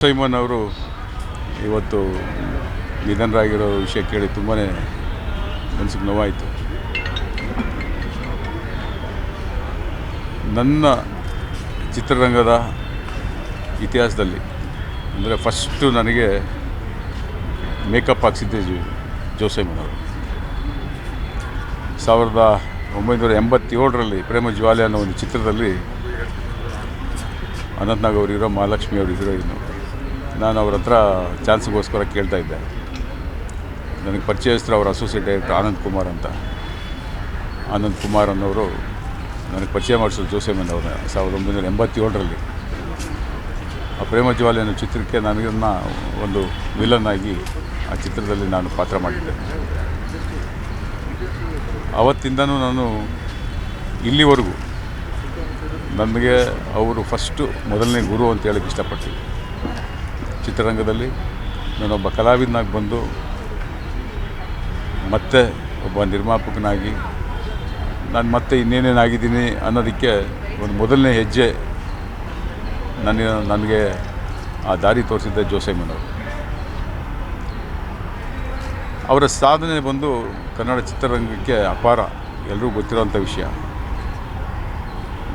Simon ಅವರು ಇವತ್ತು ನಿಧನರಾಗಿರೋ ವಿಷಯ ಕೇಳಿ ತುಂಬಾ ಮನಸ್ಸಿಗೆ ನೋವಾಯಿತು. ನನ್ನ ಚಿತ್ರರಂಗದ ಇತಿಹಾಸದಲ್ಲಿ ಅಂದರೆ ಫಸ್ಟು ನನಗೆ ಮೇಕಪ್ ಹಾಕ್ಸಿದ್ದೆ ಜೋಸೈಮನ್ ಅವರು. 1987ರಲ್ಲಿ ಪ್ರೇಮ ಜ್ವಾಲೆ ಅನ್ನೋ ಒಂದು ಚಿತ್ರದಲ್ಲಿ ಅನಂತ್ನಾಗ್ ಅವರು ಹೀರೋ, ಮಹಾಲಕ್ಷ್ಮಿ ಅವರು ಹೀರೋಯಿನ್ನು. ನಾನು ಅವ್ರ ಹತ್ರ ಚಾನ್ಸ್ಗೋಸ್ಕರ ಕೇಳ್ತಾಯಿದ್ದೆ. ನನಗೆ ಪರಿಚಯಸ್ಥರು ಅವರ ಅಸೋಸಿಯೇಟ್ ಡೈರೆಕ್ಟರ್ ಆನಂದ್ ಕುಮಾರ್ ಅಂತ. ಆನಂದ್ ಕುಮಾರ್ ಅನ್ನೋರು ನನಗೆ ಪರಿಚಯ ಮಾಡಿಸೋದು ಜೋಸೈಮನ್ ಅವ್ರನ್ನ 1987ರಲ್ಲಿ. ಆ ಪ್ರೇಮ ಜ್ವಾಲೆ ಅನ್ನೋ ಚಿತ್ರಕ್ಕೆ ನನಗನ್ನು ಒಂದು ವಿಲನ್ ಆಗಿ ಆ ಚಿತ್ರದಲ್ಲಿ ನಾನು ಪಾತ್ರ ಮಾಡಿದ್ದೆ. ಆವತ್ತಿಂದನೂ ನಾನು ಇಲ್ಲಿವರೆಗೂ ನನಗೆ ಅವರು ಫಸ್ಟು ಮೊದಲನೇ ಗುರು ಅಂತ ಹೇಳೋಕ್ಕೆ ಇಷ್ಟಪಡ್ತೀನಿ. ಚಿತ್ರರಂಗದಲ್ಲಿ ನಾನೊಬ್ಬ ಕಲಾವಿದನಾಗಿ ಬಂದು ಮತ್ತೆ ಒಬ್ಬ ನಿರ್ಮಾಪಕನಾಗಿ ನಾನು ಮತ್ತೆ ಇನ್ನೇನೇನಾಗಿದ್ದೀನಿ ಅನ್ನೋದಕ್ಕೆ ಒಂದು ಮೊದಲನೇ ಹೆಜ್ಜೆ ನನಗೆ ಆ ದಾರಿ ತೋರಿಸಿದ್ದೆ ಜೋಸೈಮನ್ ಅವರು. ಅವರ ಸಾಧನೆ ಬಂದು ಕನ್ನಡ ಚಿತ್ರರಂಗಕ್ಕೆ ಅಪಾರ, ಎಲ್ಲರೂ ಗೊತ್ತಿರೋಂಥ ವಿಷಯ.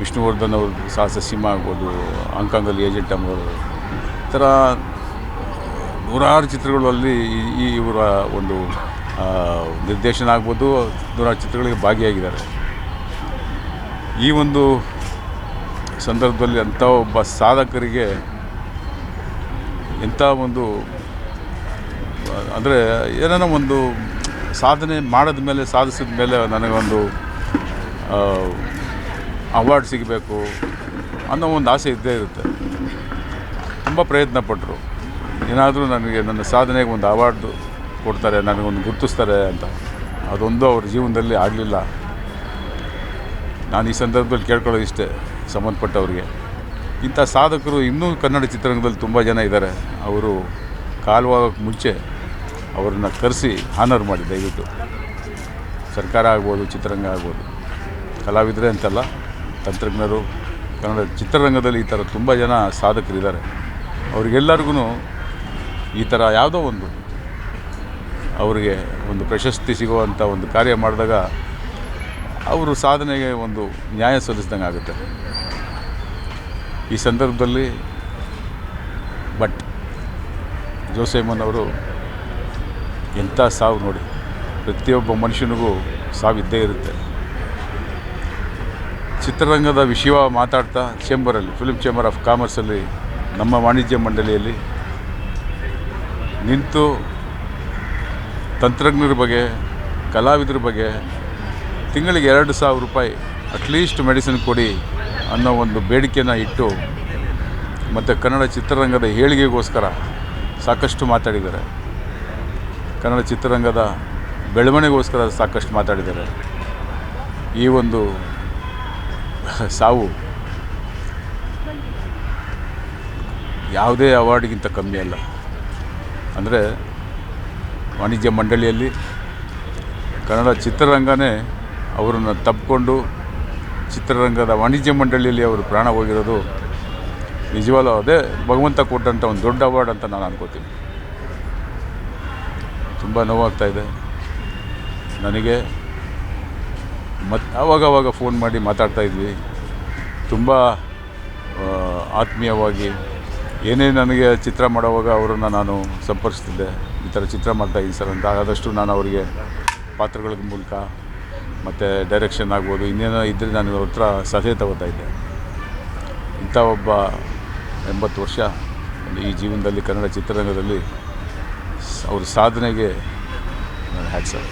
ವಿಷ್ಣುವರ್ಧನ್ ಅವರು ಸಾಹಸ ಸಿಂಹ ಆಗ್ಬೋದು, ಹಾಂಗ್ಕಾಂಗಲ್ಲಿ ಏಜೆಂಟ್ ಅವರು, ಈ ಥರ ನೂರಾರು ಚಿತ್ರಗಳಲ್ಲಿ ಇವರ ಒಂದು ನಿರ್ದೇಶನ ಆಗ್ಬೋದು, ನೂರಾರು ಚಿತ್ರಗಳಿಗೆ ಭಾಗಿಯಾಗಿದ್ದಾರೆ. ಈ ಒಂದು ಸಂದರ್ಭದಲ್ಲಿ ಅಂಥ ಒಬ್ಬ ಸಾಧಕರಿಗೆ ಎಂಥ ಒಂದು ಅಂದರೆ ಏನಾರ ಒಂದು ಸಾಧನೆ ಮಾಡಿದ ಮೇಲೆ, ಸಾಧಿಸಿದ ಮೇಲೆ ನನಗೊಂದು ಅವಾರ್ಡ್ ಸಿಗಬೇಕು ಅನ್ನೋ ಒಂದು ಆಸೆ ಇದ್ದೇ ಇರುತ್ತೆ. ತುಂಬ ಪ್ರಯತ್ನಪಟ್ಟರು, ಏನಾದರೂ ನನಗೆ ನನ್ನ ಸಾಧನೆಗೆ ಒಂದು ಅವಾರ್ಡು ಕೊಡ್ತಾರೆ, ನನಗೊಂದು ಗುರುತಿಸ್ತಾರೆ ಅಂತ. ಅದೊಂದು ಅವ್ರ ಜೀವನದಲ್ಲಿ ಆಗಲಿಲ್ಲ. ನಾನು ಈ ಸಂದರ್ಭದಲ್ಲಿ ಕೇಳ್ಕೊಳ್ಳೋದು ಇಷ್ಟೇ ಸಂಬಂಧಪಟ್ಟವ್ರಿಗೆ, ಇಂಥ ಸಾಧಕರು ಇನ್ನೂ ಕನ್ನಡ ಚಿತ್ರರಂಗದಲ್ಲಿ ತುಂಬ ಜನ ಇದ್ದಾರೆ. ಅವರು ಕಾಲವಾಗೋಕ್ಕೆ ಮುಂಚೆ ಅವ್ರನ್ನ ಕರೆಸಿ ಆನರ್ ಮಾಡಿ ದಯವಿಟ್ಟು. ಸರ್ಕಾರ ಆಗ್ಬೋದು, ಚಿತ್ರರಂಗ ಆಗ್ಬೋದು, ಕಲಾವಿದರೇ ಅಂತಲ್ಲ, ತಂತ್ರಜ್ಞರು, ಕನ್ನಡ ಚಿತ್ರರಂಗದಲ್ಲಿ ಈ ಥರ ತುಂಬ ಜನ ಸಾಧಕರಿದ್ದಾರೆ. ಅವ್ರಿಗೆಲ್ಲರಿಗೂ ಈ ಥರ ಯಾವುದೋ ಒಂದು ಅವರಿಗೆ ಒಂದು ಪ್ರಶಸ್ತಿ ಸಿಗುವಂಥ ಒಂದು ಕಾರ್ಯ ಮಾಡಿದಾಗ ಅವರು ಸಾಧನೆಗೆ ಒಂದು ನ್ಯಾಯ ಸಲ್ಲಿಸ್ದಂಗೆ ಆಗುತ್ತೆ. ಈ ಸಂದರ್ಭದಲ್ಲಿ ಜೋಸೈಮನ್ ಅವರು ಎಂಥ ಸಾವು ನೋಡಿ. ಪ್ರತಿಯೊಬ್ಬ ಮನುಷ್ಯನಿಗೂ ಸಾವಿದ್ದೇ ಇರುತ್ತೆ. ಚಿತ್ರರಂಗದ ವಿಷಯ ಮಾತಾಡ್ತಾ ಚೇಂಬರಲ್ಲಿ, ಫಿಲ್ಮ್ ಚೇಂಬರ್ ಆಫ್ ಕಾಮರ್ಸಲ್ಲಿ, ನಮ್ಮ ವಾಣಿಜ್ಯ ಮಂಡಳಿಯಲ್ಲಿ ನಿಂತು ತಂತ್ರಜ್ಞರ ಬಗ್ಗೆ, ಕಲಾವಿದರ ಬಗ್ಗೆ ತಿಂಗಳಿಗೆ 2,000 ರೂಪಾಯಿ ಅಟ್ಲೀಸ್ಟ್ ಮೆಡಿಸಿನ್ ಕೊಡಿ ಅನ್ನೋ ಒಂದು ಬೇಡಿಕೆಯನ್ನು ಇಟ್ಟು, ಮತ್ತು ಕನ್ನಡ ಚಿತ್ರರಂಗದ ಏಳಿಗೆಗೋಸ್ಕರ ಸಾಕಷ್ಟು ಮಾತಾಡಿದ್ದಾರೆ. ಕನ್ನಡ ಚಿತ್ರರಂಗದ ಬೆಳವಣಿಗೆಗೋಸ್ಕರ ಸಾಕಷ್ಟು ಮಾತಾಡಿದ್ದಾರೆ. ಈ ಒಂದು ಸಾವು ಯಾವುದೇ ಅವಾರ್ಡ್ಗಿಂತ ಕಮ್ಮಿ ಅಲ್ಲ. ಅಂದರೆ ವಾಣಿಜ್ಯ ಮಂಡಳಿಯಲ್ಲಿ ಕನ್ನಡ ಚಿತ್ರರಂಗನೇ ಅವರನ್ನು ತಬ್ಬಿಕೊಂಡು ಚಿತ್ರರಂಗದ ವಾಣಿಜ್ಯ ಮಂಡಳಿಯಲ್ಲಿ ಅವರು ಪ್ರಾಣ ಹೋಗಿರೋದು ನಿಜವಾಗ್ಲೂ ಅದೇ ಭಗವಂತ ಕೊಟ್ಟಂಥ ಒಂದು ದೊಡ್ಡ ಅವಾರ್ಡ್ ಅಂತ ನಾನು ಅನ್ಕೋತೀನಿ. ತುಂಬ ನೋವಾಗ್ತಾಯಿದೆ ನನಗೆ. ಆವಾಗವಾಗ ಫೋನ್ ಮಾಡಿ ಮಾತಾಡ್ತಾಯಿದ್ವಿ, ತುಂಬ ಆತ್ಮೀಯವಾಗಿ. ಏನೇ ನನಗೆ ಚಿತ್ರ ಮಾಡೋವಾಗ ಅವರನ್ನು ನಾನು ಸಂಪರ್ಕಿಸ್ತಿದ್ದೆ, ಈ ಥರ ಚಿತ್ರ ಮಾಡ್ತಾಯಿದ್ದೀನಿ ಸರ್ ಅಂತ. ಆದಷ್ಟು ನಾನು ಅವರಿಗೆ ಪಾತ್ರಗಳ ಮೂಲಕ ಮತ್ತು ಡೈರೆಕ್ಷನ್ ಆಗ್ಬೋದು, ಇನ್ನೇನೋ ಇದ್ದರೆ ನಾನು ಅವ್ರ ಹತ್ರ ಸಲಹೆ ತಗೋತಾಯಿದ್ದೆ. ಇಂಥ ಒಬ್ಬ 80 ವರ್ಷ ಈ ಜೀವನದಲ್ಲಿ ಕನ್ನಡ ಚಿತ್ರರಂಗದಲ್ಲಿ ಅವ್ರ ಸಾಧನೆಗೆ ಹ್ಯಾಟ್ಸ್ ಆಫ್.